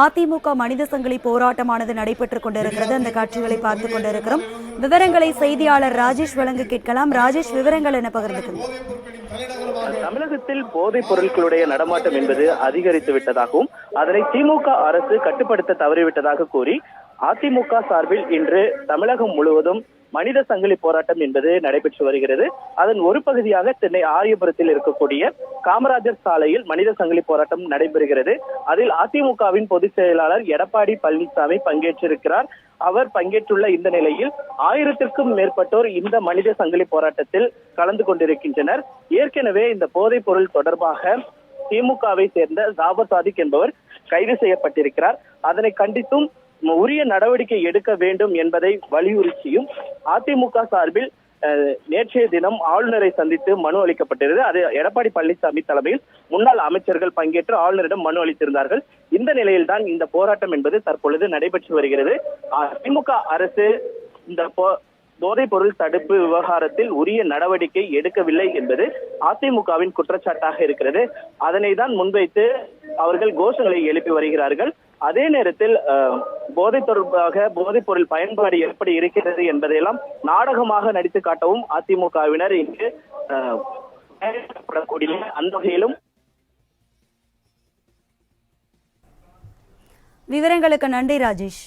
அதிமுக மனித சங்கிலி போராட்டமானது நடைபெற்றுக் கொண்டிருக்கிறது. அந்த காட்சிகளை பார்த்துக் கொண்டிருக்கிறோம். விவரங்களை செய்தியாளர் ராஜேஷ் வழங்க கேட்கலாம். ராஜேஷ், விவரங்கள் என்ன பகிர்ந்துக்கிறது? தமிழகத்தில் போதைப் பொருட்களுடைய நடமாட்டம் என்பது அதிகரித்து விட்டதாகவும் அதனை திமுக அரசு கட்டுப்படுத்த தவறிவிட்டதாக கூறி அதிமுக சார்பில் இன்று தமிழகம் முழுவதும் மனித சங்கிலி போராட்டம் என்பது நடைபெற்று வருகிறது. அதன் ஒரு பகுதியாக சென்னை ஆரியபுரத்தில் இருக்கக்கூடிய காமராஜர் சாலையில் மனித சங்கிலி போராட்டம் நடைபெறுகிறது. அதில் அதிமுகவின் பொதுச் செயலாளர் எடப்பாடி பழனிசாமி பங்கேற்றிருக்கிறார். அவர் பங்கேற்றுள்ள இந்த நிலையில் 1000க்கும் மேற்பட்டோர் இந்த மனித சங்கிலி போராட்டத்தில் கலந்து கொண்டிருக்கின்றனர். ஏற்கனவே இந்த போதைப் பொருள் தொடர்பாக திமுகவை சேர்ந்த ஜாபர் சாதிக் என்பவர் கைது செய்யப்பட்டிருக்கிறார். அதனை கண்டித்தும் உரிய நடவடிக்கை எடுக்க வேண்டும் என்பதை வலியுறுத்தியும் அதிமுக சார்பில் நேற்றைய தினம் ஆளுநரை சந்தித்து மனு அளிக்கப்பட்டிருந்தது. அது எடப்பாடி பழனிசாமி தலைமையில் முன்னாள் அமைச்சர்கள் பங்கேற்று ஆளுநரிடம் மனு அளித்திருந்தார்கள். இந்த நிலையில்தான் இந்த போராட்டம் என்பது தற்பொழுது நடைபெற்று வருகிறது. திமுக அரசு இந்த போதைப் பொருள் தடுப்பு விவகாரத்தில் உரிய நடவடிக்கை எடுக்கவில்லை என்பது அதிமுகவின் குற்றச்சாட்டாக இருக்கிறது. அதனை தான் முன்வைத்து அவர்கள் கோஷங்களை எழுப்பி வருகிறார்கள். அதே நேரத்தில் போதைப் பொருள் பயன்பாடு எப்படி இருக்கிறது என்பதையெல்லாம் நாடகமாக நடித்து காட்டவும் அதிமுகவினர் இங்கு பயன்படுத்தப்படக்கூடிய அந்த வகையிலும். விவரங்களுக்கு நன்றி ராஜேஷ்.